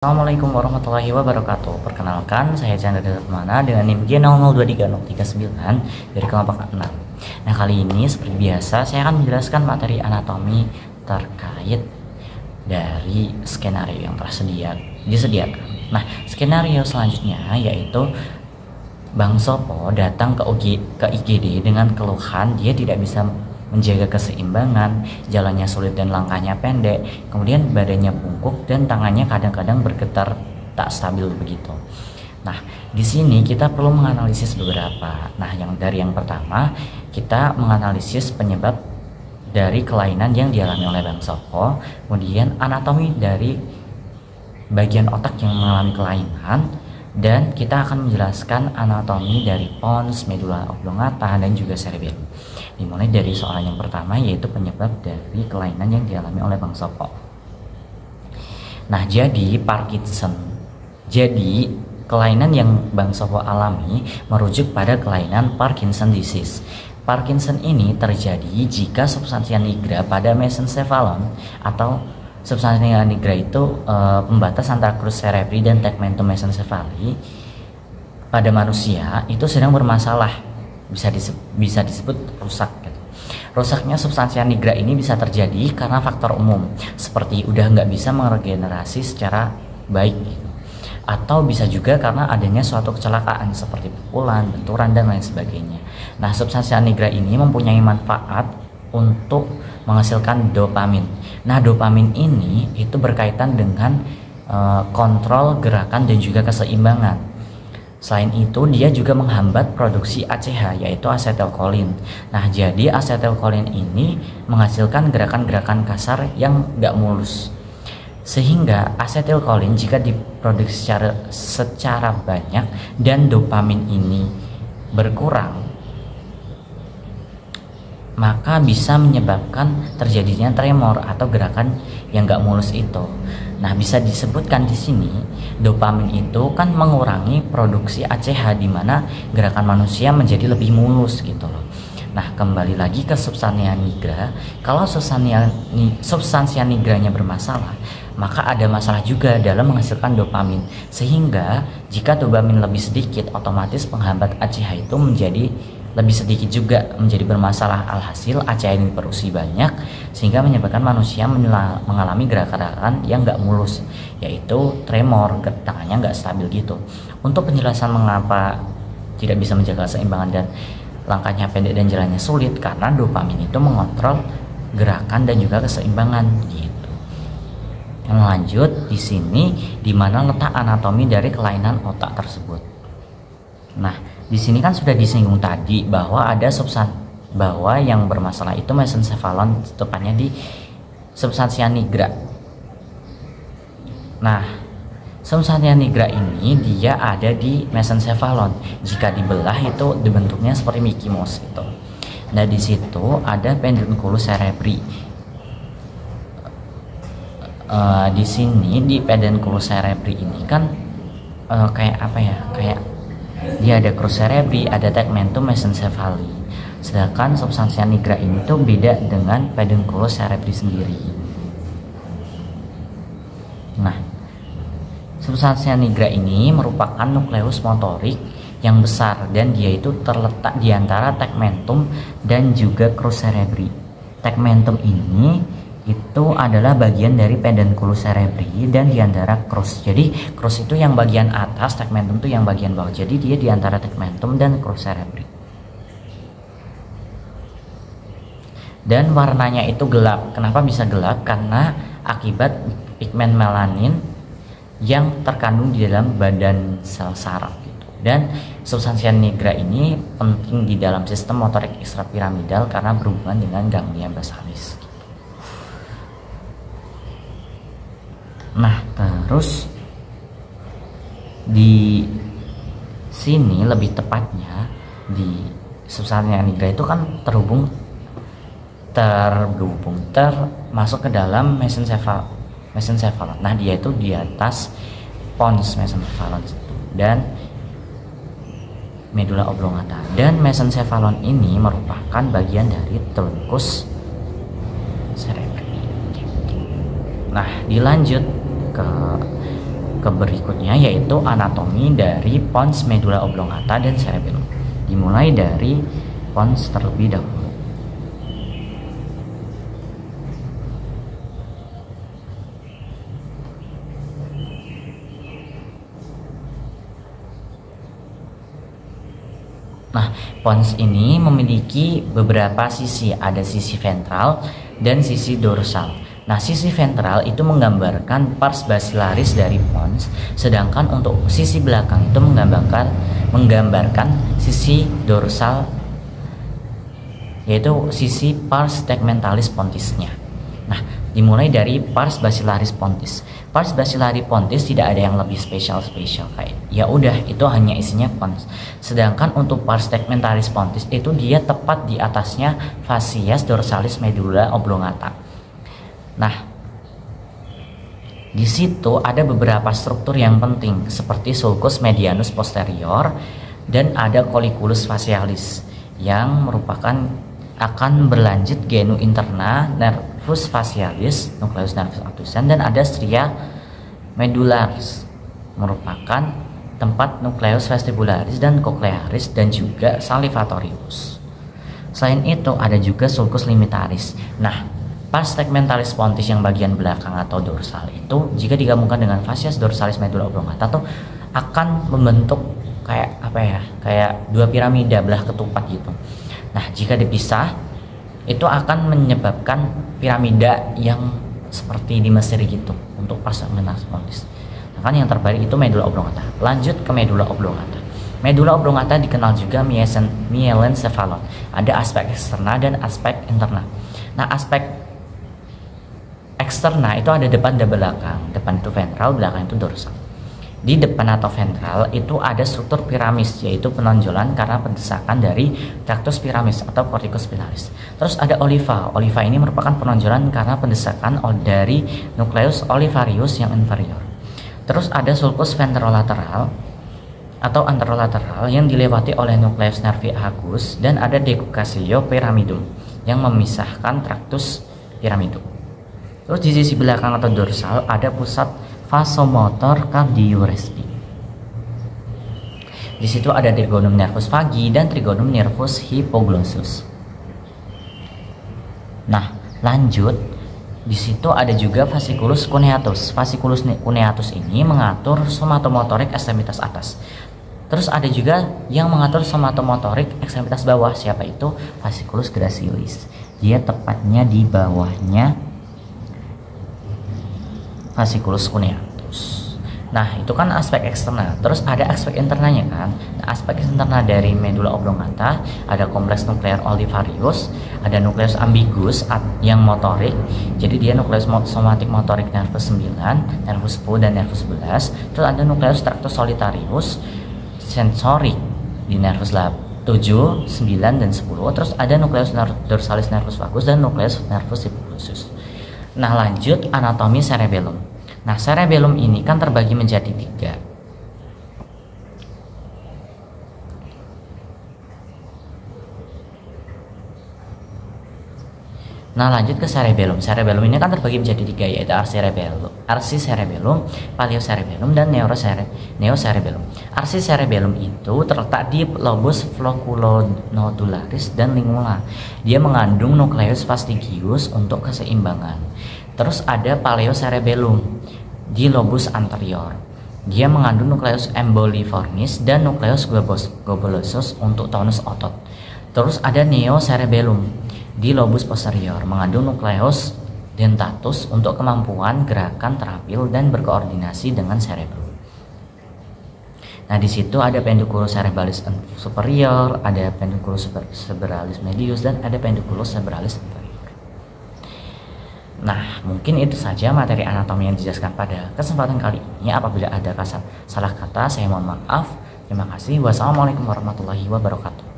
Assalamualaikum warahmatullahi wabarakatuh. Perkenalkan, saya Chandra Permana dengan NIM G0023039 dari kelompok 6. Nah, kali ini seperti biasa saya akan menjelaskan materi anatomi terkait dari skenario yang telah disediakan. Nah, skenario selanjutnya yaitu Bang Sopo datang ke IGD dengan keluhan dia tidak bisa menjaga keseimbangan, jalannya sulit dan langkahnya pendek, kemudian badannya bungkuk dan tangannya kadang-kadang bergetar tak stabil begitu. Nah, di sini kita perlu menganalisis beberapa. Nah, yang pertama kita menganalisis penyebab dari kelainan yang dialami oleh Bang Sopo, kemudian anatomi dari bagian otak yang mengalami kelainan, dan kita akan menjelaskan anatomi dari pons, medula oblongata, dan juga cerebellum. Dimulai dari soal yang pertama yaitu penyebab dari kelainan yang dialami oleh Bang Sopo. Nah, jadi kelainan yang Bang Sopo alami merujuk pada kelainan Parkinson disease. Parkinson ini terjadi jika substansia nigra pada mesencephalon atau substansia nigra itu pembatas antara crus cerebri dan tegmentum mesencephali pada manusia itu sedang bermasalah, bisa disebut rusak gitu. Rusaknya substansia nigra ini bisa terjadi karena faktor umum seperti udah nggak bisa meregenerasi secara baik gitu. Atau bisa juga karena adanya suatu kecelakaan seperti pukulan, benturan, dan lain sebagainya. Nah, substansia nigra ini mempunyai manfaat untuk menghasilkan dopamin. Nah, dopamin ini itu berkaitan dengan kontrol gerakan dan juga keseimbangan. Selain itu, dia juga menghambat produksi ACH, yaitu asetylkolin. Nah, jadi asetylkolin ini menghasilkan gerakan-gerakan kasar yang nggak mulus. Sehingga asetylkolin jika diproduksi secara banyak dan dopamin ini berkurang, maka bisa menyebabkan terjadinya tremor atau gerakan yang nggak mulus itu. Nah, bisa disebutkan di sini dopamin itu kan mengurangi produksi ACH di mana gerakan manusia menjadi lebih mulus gitu loh. Nah, kembali lagi ke substansia nigra. Kalau substansia nigranya bermasalah, maka ada masalah juga dalam menghasilkan dopamin. Sehingga jika dopamin lebih sedikit, otomatis penghambat ACH itu menjadi lebih sedikit juga, menjadi bermasalah. Alhasil ACH ini produksi banyak sehingga menyebabkan manusia mengalami gerakan-gerakan yang nggak mulus, yaitu tremor, tangannya nggak stabil gitu. Untuk penjelasan mengapa tidak bisa menjaga keseimbangan dan langkahnya pendek dan jalannya sulit, karena dopamin itu mengontrol gerakan dan juga keseimbangan gitu. Lanjut di sini di mana letak anatomi dari kelainan otak tersebut. Nah, di sini kan sudah disinggung tadi bahwa ada bahwa yang bermasalah itu mesencephalon, tepatnya di substansia nigra. Nah, substansia nigra ini dia ada di mesencephalon. Jika dibelah itu dibentuknya seperti Mickey Mouse gitu. Nah, di situ ada pedunculus cerebri. Di sini di pedunculus cerebri ini kan kayak apa ya? Kayak dia ada crus cerebri, ada tegmentum mesencephali. Sedangkan substansia nigra ini tuh beda dengan pedunculus cerebri sendiri. Nah, substansia nigra ini merupakan nukleus motorik yang besar dan dia itu terletak di antara tegmentum dan juga crus cerebri. Tegmentum ini itu adalah bagian dari pedunculus cerebri dan diantara crus. Jadi crus itu yang bagian atas, tegmentum itu yang bagian bawah. Jadi dia diantara tegmentum dan crus cerebri. Dan warnanya itu gelap. Kenapa bisa gelap? Karena akibat pigmen melanin yang terkandung di dalam badan sel saraf gitu. Dan substansia nigra ini penting di dalam sistem motorik ekstrapiramidal karena berhubungan dengan ganglia basalis. Nah, terus di sini lebih tepatnya di substansia nigra itu kan termasuk ke dalam mesencephalon. Nah, dia itu di atas pons mesencephalon dan medula oblongata. Dan mesencephalon ini merupakan bagian dari truncus cerebri. Nah, dilanjut ke ke berikutnya, yaitu anatomi dari pons, medula oblongata, dan cerebellum. Dimulai dari pons terlebih dahulu. Nah, pons ini memiliki beberapa sisi, ada sisi ventral dan sisi dorsal. Nah, sisi ventral itu menggambarkan pars basilaris dari pons, sedangkan untuk sisi belakang itu menggambarkan sisi dorsal, yaitu sisi pars tegmentalis pontisnya. Nah, dimulai dari pars basilaris pontis. Pars basilaris pontis tidak ada yang lebih spesial kayak ya udah itu hanya isinya pons. Sedangkan untuk pars tegmentalis pontis itu dia tepat di atasnya facies dorsalis medula oblongata. Nah, di situ ada beberapa struktur yang penting seperti sulcus medianus posterior dan ada colliculus facialis yang merupakan akan berlanjut genu interna, nervus facialis, nucleus nervus abducens, dan ada stria medullaris merupakan tempat nucleus vestibularis dan cochlearis dan juga salivatorius. Selain itu ada juga sulcus limitaris. Nah, pars tegmentalis pontis yang bagian belakang atau dorsal itu jika digabungkan dengan facies dorsalis medula oblongata tuh akan membentuk kayak apa ya? Kayak dua piramida belah ketupat gitu. Nah, jika dipisah itu akan menyebabkan piramida yang seperti di Mesir gitu untuk pars tegmentalis pontis. Nah, kan yang terbaik itu medula oblongata. Lanjut ke medula oblongata. Medula oblongata dikenal juga mielencephalon. Ada aspek eksterna dan aspek interna. Nah, aspek eksterna itu ada depan dan belakang. Depan itu ventral, belakang itu dorsal. Di depan atau ventral itu ada struktur piramis, yaitu penonjolan karena pendesakan dari tractus piramis atau corticus spinalis. Terus ada oliva. Oliva ini merupakan penonjolan karena pendesakan dari nucleus olivarius yang inferior. Terus ada sulcus ventrolateral atau anterolateral yang dilewati oleh nucleus nervi agus, dan ada decussatio pyramidum yang memisahkan tractus pyramidum. Terus di sisi belakang atau dorsal ada pusat vasomotor cardiorespi. Di situ ada trigonum nervus vagi dan trigonum nervus hypoglossus. Nah, lanjut di situ ada juga fasciculus cuneatus. Fasciculus cuneatus ini mengatur somatomotorik ekstremitas atas. Terus ada juga yang mengatur somatomotorik ekstremitas bawah. Siapa itu? Fasciculus gracilis. Dia tepatnya di bawahnya fasciculus cuneatus. Nah, itu kan aspek eksternal. Terus ada aspek internalnya kan. Nah, aspek internal dari medula oblongata ada kompleks nuklear olivarius, ada nukleus ambigus yang motorik. Jadi dia nukleus somatik motorik nervus 9, nervus 10 dan nervus 11. Terus ada nukleus tractus solitarius sensorik di nervus 7, 9 dan 10. Terus ada nukleus dorsalis nervus vagus dan nukleus nervus hypoglossus. Nah, lanjut anatomi cerebellum. Nah, cerebellum ini kan terbagi menjadi 3. Nah, lanjut ke cerebellum. Cerebellum ini kan terbagi menjadi 3, yaitu arsicerebellum, paleocerebellum, dan neocerebellum. Arsicerebellum itu terletak di lobus flocculonodularis dan lingula. Dia mengandung nukleus fastigius untuk keseimbangan. Terus ada paleocerebellum di lobus anterior. Dia mengandung nukleus emboliformis dan nukleus globulosus untuk tonus otot. Terus ada neocerebellum di lobus posterior, mengandung nukleus dentatus untuk kemampuan gerakan terampil dan berkoordinasi dengan cerebrum. Nah, di situ ada pendiculus cerebralis superior, ada pendiculus cerebralis medius, dan ada pendiculus cerebralis inferior. Nah, mungkin itu saja materi anatomi yang dijelaskan pada kesempatan kali ini. Apabila ada salah kata, saya mohon maaf. Terima kasih. Wassalamualaikum warahmatullahi wabarakatuh.